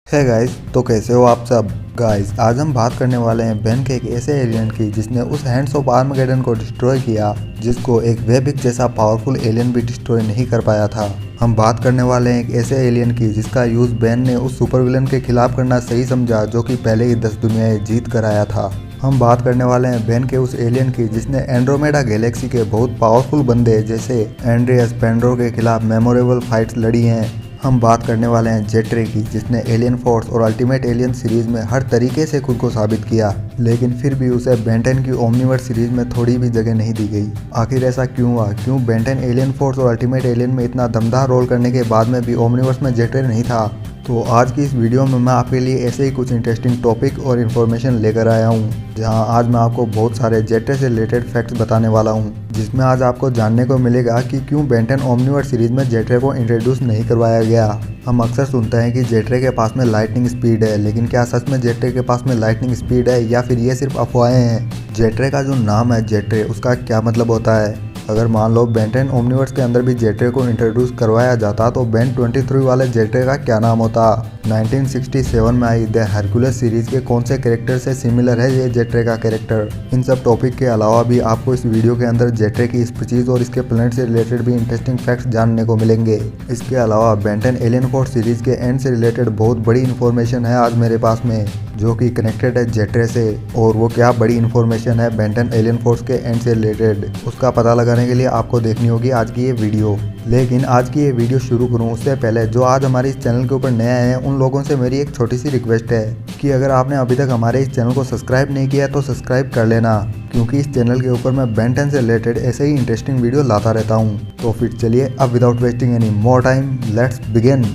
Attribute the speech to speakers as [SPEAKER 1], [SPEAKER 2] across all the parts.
[SPEAKER 1] है गाइस, तो कैसे हो आप सब। गाइस, आज हम बात करने वाले हैं बेन के एक ऐसे एलियन की जिसने उस हैंड्स ऑफ आर्मगेडन को डिस्ट्रॉय किया जिसको एक वेबिक जैसा पावरफुल एलियन भी डिस्ट्रॉय नहीं कर पाया था। हम बात करने वाले हैं एक ऐसे एलियन की जिसका यूज बेन ने उस सुपर विलन के खिलाफ करना सही समझा जो कि पहले ही 10 दुनियाएं जीत कर आया था। हम बात करने वाले हैं बेन के उस एलियन की जिसने एंड्रोमेडा गैलेक्सी के बहुत पावरफुल बंदे जैसे एंड्रियस पेंड्रो के खिलाफ मेमोरेबल फाइट्स लड़ी हैं। हम बात करने वाले हैं जेट्रे की जिसने एलियन फोर्स और अल्टीमेट एलियन सीरीज में हर तरीके से खुद को साबित किया, लेकिन फिर भी उसे बेंटेन की ओमनीवर्स सीरीज में थोड़ी भी जगह नहीं दी गई। आखिर ऐसा क्यों हुआ? क्यों बेंटेन एलियन फोर्स और अल्टीमेट एलियन में इतना दमदार रोल करने के बाद में भी ओमनीवर्स में जेट्रे नहीं था? तो आज की इस वीडियो में मैं आपके लिए ऐसे ही कुछ इंटरेस्टिंग टॉपिक और इन्फॉर्मेशन लेकर आया हूँ, जहाँ आज मैं आपको बहुत सारे जेट्रे से रिलेटेड फैक्ट्स बताने वाला हूँ, जिसमें आज आपको जानने को मिलेगा कि क्यों बेंटेन ओमनीवर्स सीरीज में जेट्रे को इंट्रोड्यूस नहीं करवाया गया। हम अक्सर सुनते हैं कि जेट्रे के पास में लाइटनिंग स्पीड है, लेकिन क्या सच में जेट्रे के पास में लाइटनिंग स्पीड है या फिर ये सिर्फ अफवाहें हैं? जेट्रे का जो नाम है जेट्रे, उसका क्या मतलब होता है? अगर मान लो बेंटेन ओमनीवर्स के अंदर भी जेट्रे को इंट्रोड्यूस करवाया जाता तो बेन 23 वाले जेट्रे का क्या नाम होता? 1967 में आई द हरकुलस सीरीज के कौन से कैरेक्टर से सिमिलर है ये जेट्रे का कैरेक्टर? इन सब टॉपिक के अलावा भी आपको इस वीडियो के अंदर जेट्रे की स्पीशीज और इसके प्लेनेट से रिलेटेड भी इंटरेस्टिंग फैक्ट्स जानने को मिलेंगे। इसके अलावा बेंटेन एलियन फोर्स सीरीज के एंड से रिलेटेड बहुत बड़ी इन्फॉर्मेशन है आज मेरे पास में, जो कि कनेक्टेड है जेट्रे से। और वो क्या बड़ी इन्फॉर्मेशन है बेंटेन एलियन फोर्स के एंड से रिलेटेड, उसका पता लगाने के लिए आपको देखनी होगी आज की ये वीडियो। लेकिन आज की ये वीडियो शुरू करूं उससे पहले जो आज हमारे इस चैनल के ऊपर नए आए हैं उन लोगों से मेरी एक छोटी सी रिक्वेस्ट है कि अगर आपने अभी तक हमारे इस चैनल को सब्सक्राइब नहीं किया तो सब्सक्राइब कर लेना, क्योंकि इस चैनल के ऊपर मैं बेंटेन से रिलेटेड ऐसे ही इंटरेस्टिंग वीडियो लाता रहता हूँ। तो फिर चलिए अब without wasting any more time let's begin.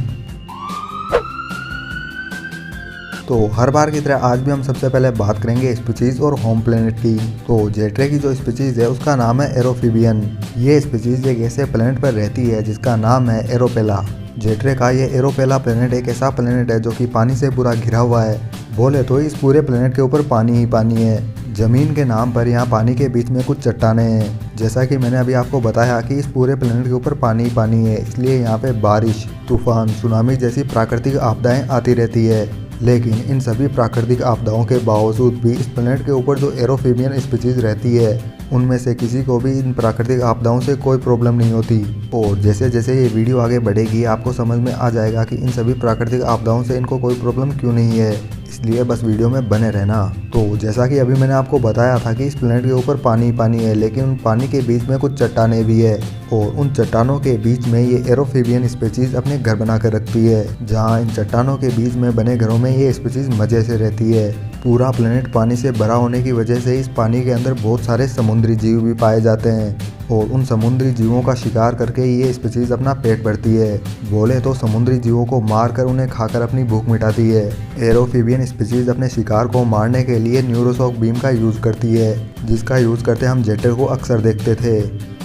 [SPEAKER 1] तो हर बार की तरह आज भी हम सबसे पहले बात करेंगे स्पीशीज और होम प्लेनेट की। तो जेट्रे की जो स्पीशीज है उसका नाम है एरोफिबियन। ये स्पीशीज एक ऐसे प्लेनेट पर रहती है जिसका नाम है एरोपेला। जेट्रे का ये एरोपेला प्लेनेट एक ऐसा प्लेनेट है जो कि पानी से पूरा घिरा हुआ है। बोले तो इस पूरे प्लेनेट के ऊपर पानी ही पानी है। जमीन के नाम पर यहाँ पानी के बीच में कुछ चट्टानें हैं। जैसा कि मैंने अभी आपको बताया कि इस पूरे प्लेनेट के ऊपर पानी ही पानी है, इसलिए यहाँ पे बारिश, तूफान, सुनामी जैसी प्राकृतिक आपदाएं आती रहती है। लेकिन इन सभी प्राकृतिक आपदाओं के बावजूद भी इस प्लेनेट के ऊपर जो एरोफिबियन स्पीशीज रहती है उनमें से किसी को भी इन प्राकृतिक आपदाओं से कोई प्रॉब्लम नहीं होती। और जैसे जैसे ये वीडियो आगे बढ़ेगी आपको समझ में आ जाएगा कि इन सभी प्राकृतिक आपदाओं से इनको कोई प्रॉब्लम क्यों नहीं है, इसलिए बस वीडियो में बने रहना। तो जैसा कि अभी मैंने आपको बताया था कि इस प्लेनेट के ऊपर पानी ही पानी है, लेकिन उन पानी के बीच में कुछ चट्टानें भी है और उन चट्टानों के बीच में ये एरोफिबियन स्पीशीज अपने घर बना कर रखती है, जहाँ इन चट्टानों के बीच में बने घरों में ये स्पीशीज मजे से रहती है। पूरा प्लेनेट पानी से भरा होने की वजह से इस पानी के अंदर बहुत सारे समुद्री जीव भी पाए जाते हैं और उन समुद्री जीवों का शिकार करके ये स्पीशीज अपना पेट भरती है। बोले तो समुद्री जीवों को मारकर उन्हें खाकर अपनी भूख मिटाती है। एरोफिबियन स्पीशीज अपने शिकार को मारने के लिए न्यूरोशॉक बीम का यूज करती है, जिसका यूज करते हम जेट्रे को अक्सर देखते थे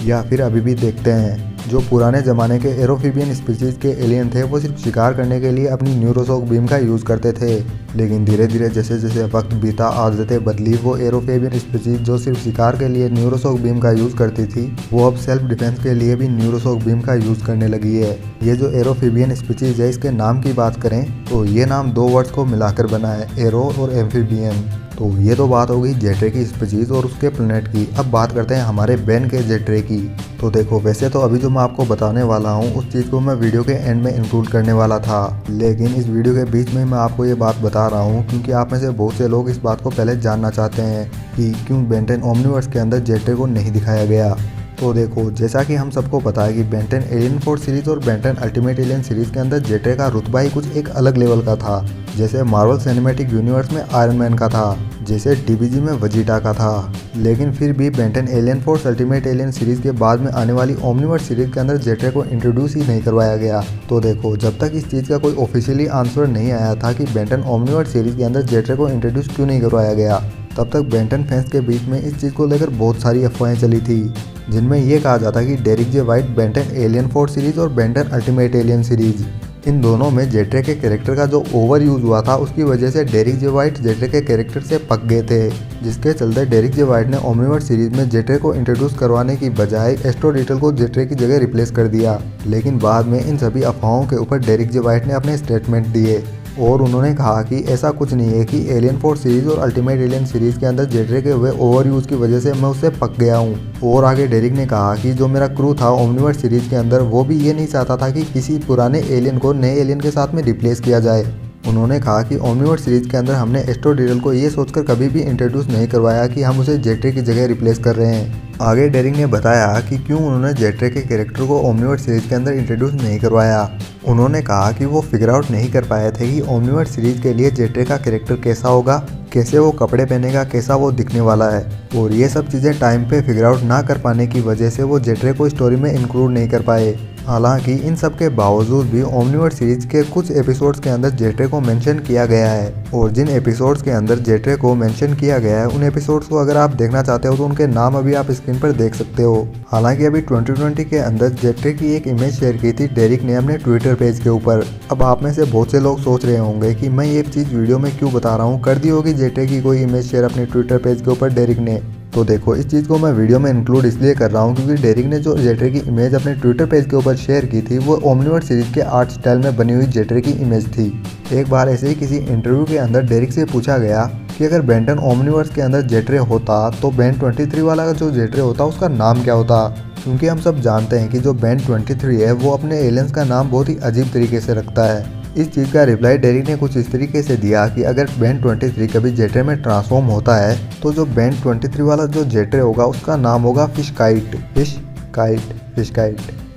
[SPEAKER 1] या फिर अभी भी देखते हैं। जो पुराने ज़माने के एरोफिबियन स्पीशीज के एलियन थे वो सिर्फ शिकार करने के लिए अपनी न्यूरोशॉक बीम का यूज़ करते थे, लेकिन धीरे धीरे जैसे जैसे वक्त बीता आदतें बदली, वो एरोफिबियन स्पीशीज जो सिर्फ शिकार के लिए न्यूरोशॉक बीम का यूज़ करती थी वो अब सेल्फ डिफेंस के लिए भी न्यूरोशॉक बीम का यूज़ करने लगी है। ये जो एरोफिबियन स्पीशीज है इसके नाम की बात करें तो ये नाम दो वर्ड्स को मिलाकर बना है, एरो और एम्फीबियन। तो ये तो बात हो गई जेट्रे की स्पीशीज और उसके प्लेनेट की। अब बात करते हैं हमारे बेन के जेट्रे की। तो देखो, वैसे तो अभी जो मैं आपको बताने वाला हूँ उस चीज़ को मैं वीडियो के एंड में इंक्लूड करने वाला था, लेकिन इस वीडियो के बीच में मैं आपको ये बात बता रहा हूँ क्योंकि आप में से बहुत से लोग इस बात को पहले जानना चाहते हैं कि क्यों बेंटेन ओमनीवर्स के अंदर जेट्रे को नहीं दिखाया गया। तो देखो, जैसा कि हम सबको पता है कि बेंटेन एलियन फोर्स सीरीज और बेंटेन अल्टीमेट एलियन सीरीज के अंदर जेट्रे का रुतबा ही कुछ एक अलग लेवल का था। जैसे मार्वल सिनेमैटिक यूनिवर्स में आयरन मैन का था, जैसे डीबीजी में वजीटा का था। लेकिन फिर भी Ben Ten alien force ultimate alien series के बाद में आने वाली ओमनीवर्स सीरीज के अंदर जेट्रे को इंट्रोड्यूस ही नहीं करवाया गया। तो देखो, जब तक इस चीज़ का कोई ऑफिशियली आंसर नहीं आया था कि बेंटेन ओमनीवर्स सीरीज के अंदर जेट्रे को इंट्रोड्यूस क्यों नहीं करवाया गया, तब तक बेंटेन फैंस के बीच में इस चीज़ को लेकर बहुत सारी अफवाहें चली थी, जिनमें यह कहा जाता कि Derrick J Wyatt Ben Ten alien force series और बेंटेन अल्टीमेट एलियन सीरीज, इन दोनों में जेट्रे के कैरेक्टर का जो ओवर यूज हुआ था उसकी वजह से डेरिक जे वाइट जेट्रे के कैरेक्टर से पक गए थे, जिसके चलते डेरिक जे वाइट ने ओमनीवर्स सीरीज में जेट्रे को इंट्रोड्यूस करवाने की बजाय एस्ट्रोडिटल को जेट्रे की जगह रिप्लेस कर दिया। लेकिन बाद में इन सभी अफवाहों के ऊपर डेरिक जे वाइट ने अपने स्टेटमेंट दिए, और उन्होंने कहा कि ऐसा कुछ नहीं है कि एलियन फोर्स सीरीज और अल्टीमेट एलियन सीरीज के अंदर जेट्रे के हुए ओवर यूज की वजह से मैं उससे पक गया हूँ। और आगे डेरिक ने कहा कि जो मेरा क्रू था ओमनीवर्स सीरीज के अंदर वो भी ये नहीं चाहता था कि किसी पुराने एलियन को नए एलियन के साथ में रिप्लेस किया जाए। उन्होंने कहा कि ओमनीवर्स सीरीज के अंदर हमने एस्ट्रोडीरल को ये सोचकर कभी भी इंट्रोड्यूस नहीं करवाया कि हम उसे जेट्रे की जगह रिप्लेस कर रहे हैं। आगे डेरिक ने बताया कि क्यों उन्होंने जेट्रे के कैरेक्टर को ओमनीवर्स सीरीज के अंदर इंट्रोड्यूस नहीं करवाया। उन्होंने कहा कि वो फिगर आउट नहीं कर पाए थे कि ओमनीवर्स सीरीज के लिए जेट्रे का कैरेक्टर कैसा होगा, कैसे वो कपड़े पहनेगा, कैसा वो दिखने वाला है। और ये सब चीज़ें टाइम पे फिगर आउट ना कर पाने की वजह से वो जेट्रे को स्टोरी में इंक्लूड नहीं कर पाए। हालांकि इन सब के बावजूद भी ओमनीवर्स सीरीज के कुछ एपिसोड्स के अंदर जेट्रे को मेंशन किया गया है। और जिन एपिसोड्स के अंदर जेट्रे को मेंशन किया गया है उन एपिसोड्स को अगर आप देखना चाहते हो तो उनके नाम अभी आप स्क्रीन पर देख सकते हो। हालांकि अभी 2020 के अंदर जेट्रे की एक इमेज शेयर की थी डेरिक ने अपने ट्विटर पेज के ऊपर। अब आप में से बहुत से लोग सोच रहे होंगे कि मैं ये चीज़ वीडियो में क्यों बता रहा हूँ, कर दी होगी जेट्रे की कोई इमेज शेयर अपने ट्विटर पेज के ऊपर डेरिक ने। तो देखो, इस चीज़ को मैं वीडियो में इंक्लूड इसलिए कर रहा हूँ क्योंकि डेरिक ने जो जेट्रे की इमेज अपने ट्विटर पेज के ऊपर शेयर की थी वो ओमनीवर्स सीरीज के आर्ट स्टाइल में बनी हुई जेट्रे की इमेज थी। एक बार ऐसे ही किसी इंटरव्यू के अंदर डेरिक से पूछा गया कि अगर बेंटन ओमनीवर्स के अंदर जेट्रे होता तो बेन 23 वाला जो जेट्रे होता उसका नाम क्या होता, क्योंकि हम सब जानते हैं कि जो बेन 23 है वो अपने एलियंस का नाम बहुत ही अजीब तरीके से रखता है। इस चीज़ का रिप्लाई डेरिक ने कुछ इस तरीके से दिया कि अगर बेन 23 कभी जेट्रे में ट्रांसफॉर्म होता है तो जो बेन 23 वाला जो जेट्रे होगा उसका नाम होगा फिश काइट।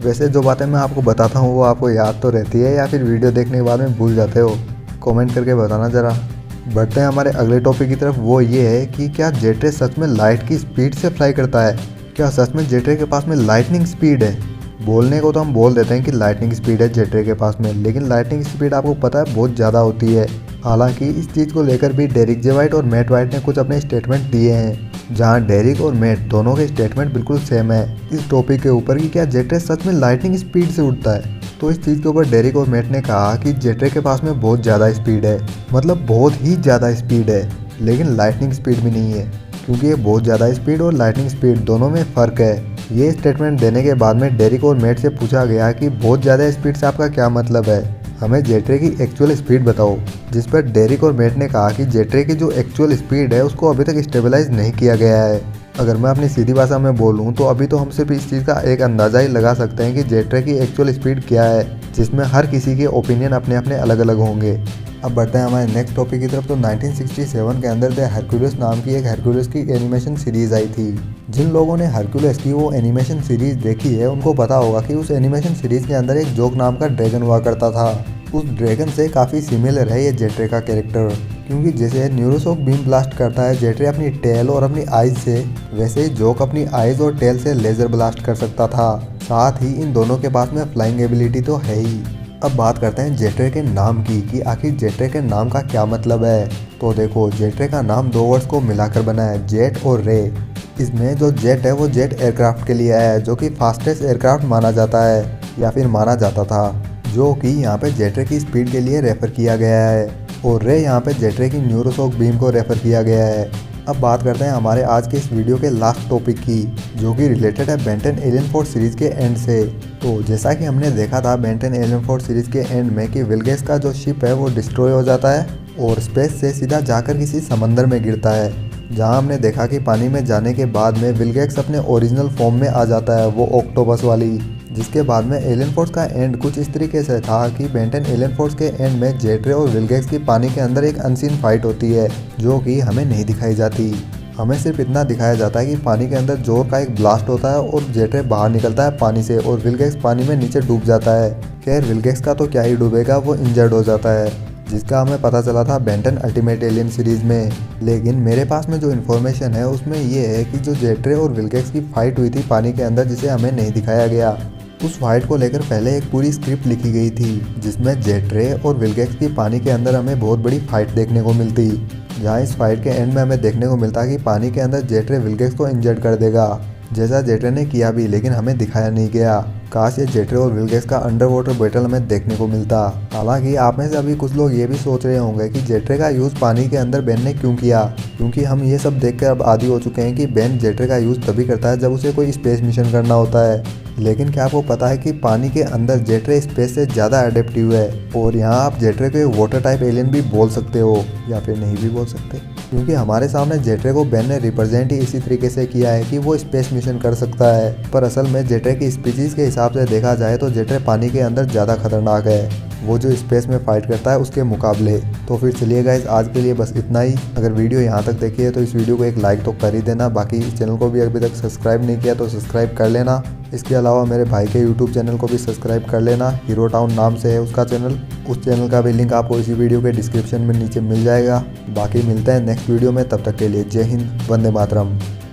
[SPEAKER 1] वैसे जो बातें मैं आपको बताता हूँ वो आपको याद तो रहती है या फिर वीडियो देखने के बाद में भूल जाते हो, कमेंट करके बताना ज़रा। बढ़ते हैं हमारे अगले टॉपिक की तरफ। वो ये है कि क्या जेट्रे सच में लाइट की स्पीड से फ्लाई करता है? क्या सच में जेट्रे के पास में लाइटनिंग स्पीड है? बोलने को तो हम बोल देते हैं कि लाइटनिंग स्पीड है जेट्रे के पास में, लेकिन लाइटनिंग स्पीड आपको पता है बहुत ज़्यादा होती है। हालांकि इस चीज़ को लेकर भी डेरिक जे वाइट और मैट वाइट ने कुछ अपने स्टेटमेंट दिए हैं, जहां डेरिक और मैट दोनों के स्टेटमेंट बिल्कुल सेम है इस टॉपिक के ऊपर कि क्या जेट्रे सच में लाइटनिंग स्पीड से उड़ता है। तो इस चीज़ के ऊपर डेरिक और मैट ने कहा कि जेट्रे के पास में बहुत ज़्यादा स्पीड है, मतलब बहुत ही ज़्यादा स्पीड है, लेकिन लाइटनिंग स्पीड भी नहीं है, क्योंकि ये बहुत ज़्यादा स्पीड और लाइटनिंग स्पीड दोनों में फ़र्क है। ये स्टेटमेंट देने के बाद में डेरिक और मैट से पूछा गया कि बहुत ज़्यादा स्पीड से आपका क्या मतलब है, हमें जेट्रे की एक्चुअल स्पीड बताओ। जिस पर डेरिक और मैट ने कहा कि जेट्रे की जो एक्चुअल स्पीड है उसको अभी तक स्टेबलाइज नहीं किया गया है। अगर मैं अपनी सीधी भाषा में बोलूँ तो अभी तो हम सिर्फ इस चीज़ का एक अंदाज़ा ही लगा सकते हैं कि जेट्रे की एक्चुअल स्पीड क्या है, जिसमें हर किसी के ओपिनियन अपने अपने अलग अलग होंगे। अब बढ़ते हैं हमारे नेक्स्ट टॉपिक की तरफ। तो 1967 के अंदर द हरक्यूलिस नाम की एक हरक्यूलिस की एनिमेशन सीरीज आई थी। जिन लोगों ने हरक्यूलिस की वो एनिमेशन सीरीज देखी है उनको पता होगा कि उस एनिमेशन सीरीज के अंदर एक जोक नाम का ड्रैगन हुआ करता था। उस ड्रैगन से काफ़ी सिमिलर है ये जेट्रे का कैरेक्टर, क्योंकि जैसे न्यूरोशॉक बीम ब्लास्ट करता है जेट्रे अपनी टेल और अपनी आइज से, वैसे ही जोक अपनी आइज और टेल से लेजर ब्लास्ट कर सकता था। साथ ही इन दोनों के पास में फ्लाइंग एबिलिटी तो है ही। अब बात करते हैं जेट्रे के नाम की कि आखिर जेट्रे के नाम का क्या मतलब है। तो देखो, जेट्रे का नाम दो वर्ड्स को मिलाकर बना है, जेट और रे। इसमें जो जेट है वो जेट एयरक्राफ्ट के लिए है, जो कि फास्टेस्ट एयरक्राफ्ट माना जाता है या फिर माना जाता था, जो कि यहाँ पे जेट्रे की स्पीड के लिए रेफर किया गया है। और रे यहाँ पे जेट्रे की न्यूरोशॉक बीम को रेफर किया गया है। अब बात करते हैं हमारे आज के इस वीडियो के लास्ट टॉपिक की, जो कि रिलेटेड है बेंटन एलियन फोर्स सीरीज के एंड से। तो जैसा कि हमने देखा था बेंटन एलियन फोर्स सीरीज के एंड में कि विलगेस का जो शिप है वो डिस्ट्रॉय हो जाता है और स्पेस से सीधा जाकर किसी समंदर में गिरता है, जहां हमने देखा कि पानी में जाने के बाद में विलगेक्स अपने ओरिजिनल फॉर्म में आ जाता है, वो ऑक्टोपस वाली। जिसके बाद में एलियन फोर्स का एंड कुछ इस तरीके से था कि बेंटन एलियन फोर्स के एंड में जेट्रे और विलगेक्स की पानी के अंदर एक अनसीन फाइट होती है, जो कि हमें नहीं दिखाई जाती। हमें सिर्फ इतना दिखाया जाता है कि पानी के अंदर जोर का एक ब्लास्ट होता है और जेट्रे बाहर निकलता है पानी से और विलगेक्स पानी में नीचे डूब जाता है। खैर विलगेक्स का तो क्या ही डूबेगा, वो इंजर्ड हो जाता है, जिसका हमें पता चला था बेंटन अल्टीमेट एलियन सीरीज में। लेकिन मेरे पास में जो इन्फॉर्मेशन है उसमें ये है कि जो जेट्रे और विलगेक्स की फाइट हुई थी पानी के अंदर, जिसे हमें नहीं दिखाया गया, उस फाइट को लेकर पहले एक पूरी स्क्रिप्ट लिखी गई थी, जिसमें जेट्रे और विलगेक्स की पानी के अंदर हमें बहुत बड़ी फाइट देखने को मिलती, जहाँ इस फाइट के एंड में हमें देखने को मिलता कि पानी के अंदर जेट्रे विलगेक्स को इंजर्ड कर देगा, जैसा जेट्रे ने किया भी, लेकिन हमें दिखाया नहीं गया। काश ये जेट्रे और विलगेक्स का अंडर वाटर बैटल हमें देखने को मिलता। हालांकि आप में से अभी कुछ लोग ये भी सोच रहे होंगे कि जेट्रे का यूज़ पानी के अंदर बेन ने क्यों किया, क्योंकि हम ये सब देखकर अब आदी हो चुके हैं कि बेन जेट्रे का यूज़ तभी करता है जब उसे कोई स्पेस मिशन करना होता है। लेकिन क्या आपको पता है कि पानी के अंदर जेट्रे स्पेस से ज़्यादा एडेप्टिव है। और यहाँ आप जेट्रे को एक वाटर टाइप एलियन भी बोल सकते हो या फिर नहीं भी बोल सकते, क्योंकि हमारे सामने जेट्रे को बेन ने रिप्रेजेंट ही इसी तरीके से किया है कि वो स्पेस मिशन कर सकता है। पर असल में जेट्रे की स्पीशीज के हिसाब से देखा जाए तो जेट्रे पानी के अंदर ज़्यादा खतरनाक है, वो जो स्पेस में फाइट करता है उसके मुकाबले। तो फिर चलिए गाइस, आज के लिए बस इतना ही। अगर वीडियो यहाँ तक देखी है तो इस वीडियो को एक लाइक तो कर ही देना। बाकी इस चैनल को भी अभी तक सब्सक्राइब नहीं किया तो सब्सक्राइब कर लेना। इसके अलावा मेरे भाई के यूट्यूब चैनल को भी सब्सक्राइब कर लेना, हीरो टाउन नाम से है उसका चैनल। उस चैनल का भी लिंक आपको इसी वीडियो के डिस्क्रिप्शन में नीचे मिल जाएगा। बाकी मिलते हैं नेक्स्ट वीडियो में, तब तक के लिए जय हिंद, वंदे मातरम।